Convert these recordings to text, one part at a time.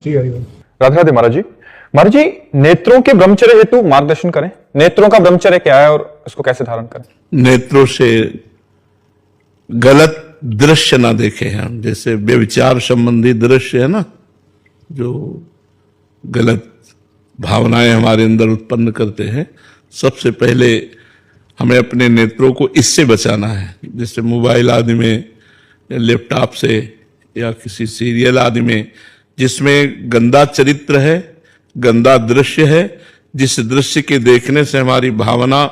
जी हरिओम। राधे राधे महाराज जी। महाराज जी, नेत्रों के ब्रह्मचर्य हेतु मार्गदर्शन करें। नेत्रों का ब्रह्मचर्य क्या है और इसको कैसे धारण करें? नेत्रों से गलत दृश्य ना देखें हम, जैसे व्यभिचार संबंधी दृश्य है ना, जो गलत भावनाएं हमारे अंदर उत्पन्न करते हैं। सबसे पहले हमें अपने नेत्रों को इससे बचाना है, जैसे मोबाइल आदि में, लैपटॉप से या किसी सीरियल आदि में जिसमें गंदा चरित्र है, गंदा दृश्य है, जिस दृश्य के देखने से हमारी भावना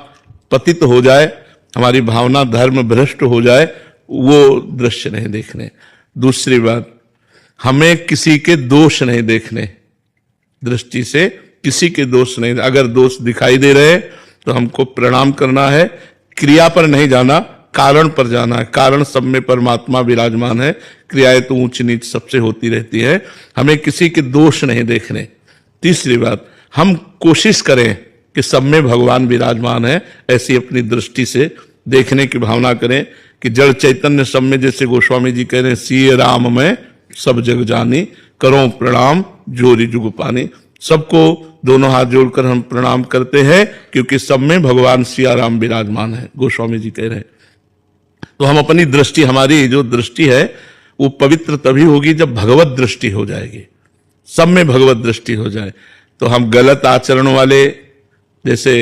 पतित हो जाए, हमारी भावना धर्म भ्रष्ट हो जाए, वो दृश्य नहीं देखने। दूसरी बात, हमें किसी के दोष नहीं देखने, दृष्टि से किसी के दोष नहीं। अगर दोष दिखाई दे रहे तो हमको प्रणाम करना है, क्रिया पर नहीं जाना, कारण पर जाना है। कारण सब में परमात्मा विराजमान है, क्रियाएं तो ऊंच नीच सबसे होती रहती है। हमें किसी के दोष नहीं देखने। तीसरी बात, हम कोशिश करें कि सब में भगवान विराजमान है, ऐसी अपनी दृष्टि से देखने की भावना करें कि जड़ चैतन्य सब में, जैसे गोस्वामी जी कह रहे हैं, सिय राम में सब जग जानी, करो प्रणाम जोरी जुग पानी। सबको दोनों हाथ जोड़कर हम प्रणाम करते हैं, क्योंकि सब में भगवान सिया राम विराजमान है, गोस्वामी जी कह रहे हैं। तो हम अपनी दृष्टि, हमारी जो दृष्टि है वो पवित्र तभी होगी जब भगवत दृष्टि हो जाएगी, सब में भगवत दृष्टि हो जाए। तो हम गलत आचरण वाले, जैसे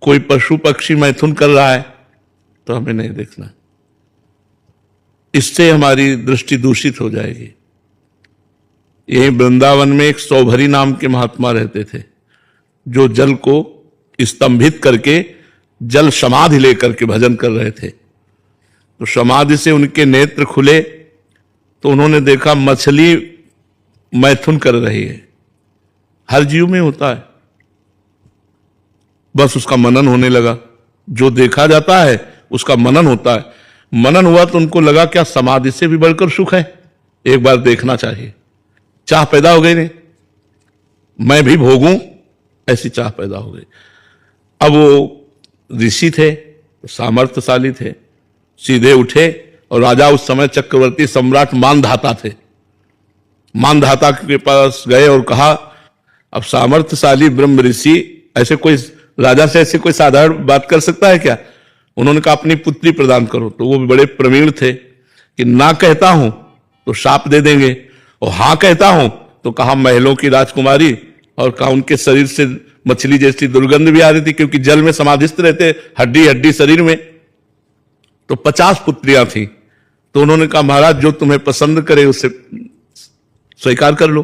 कोई पशु पक्षी मैथुन कर रहा है तो हमें नहीं देखना, इससे हमारी दृष्टि दूषित हो जाएगी। यही वृंदावन में एक सौभरी नाम के महात्मा रहते थे, जो जल को स्तंभित करके जल समाधि लेकर के भजन कर रहे थे। तो समाधि से उनके नेत्र खुले तो उन्होंने देखा मछली मैथुन कर रही है। हर जीव में होता है, बस उसका मनन होने लगा। जो देखा जाता है उसका मनन होता है। मनन हुआ तो उनको लगा क्या समाधि से भी बढ़कर सुख है, एक बार देखना चाहिए। चाह पैदा हो गई, नहीं मैं भी भोगूं, ऐसी चाह पैदा हो गई। अब वो ऋषि थे, सामर्थ्यशाली थे, सीधे उठे और राजा उस समय चक्रवर्ती सम्राट मानधाता थे। मानधाता के पास गए और कहा, अब सामर्थ्यशाली ब्रह्म ऋषि ऐसे कोई राजा से ऐसे कोई साधारण बात कर सकता है क्या? उन्होंने कहा अपनी पुत्री प्रदान करो। तो वो भी बड़े प्रवीण थे कि ना कहता हूं तो शाप दे देंगे, और हां कहता हूं तो कहा महलों की राजकुमारी, और कहा उनके शरीर से मछली जैसी दुर्गंध भी आ रही थी, क्योंकि जल में समाधिस्थ रहते, हड्डी हड्डी शरीर में। तो 50 पुत्रियां थी। तो उन्होंने कहा महाराज जो तुम्हें पसंद करे उसे स्वीकार कर लो।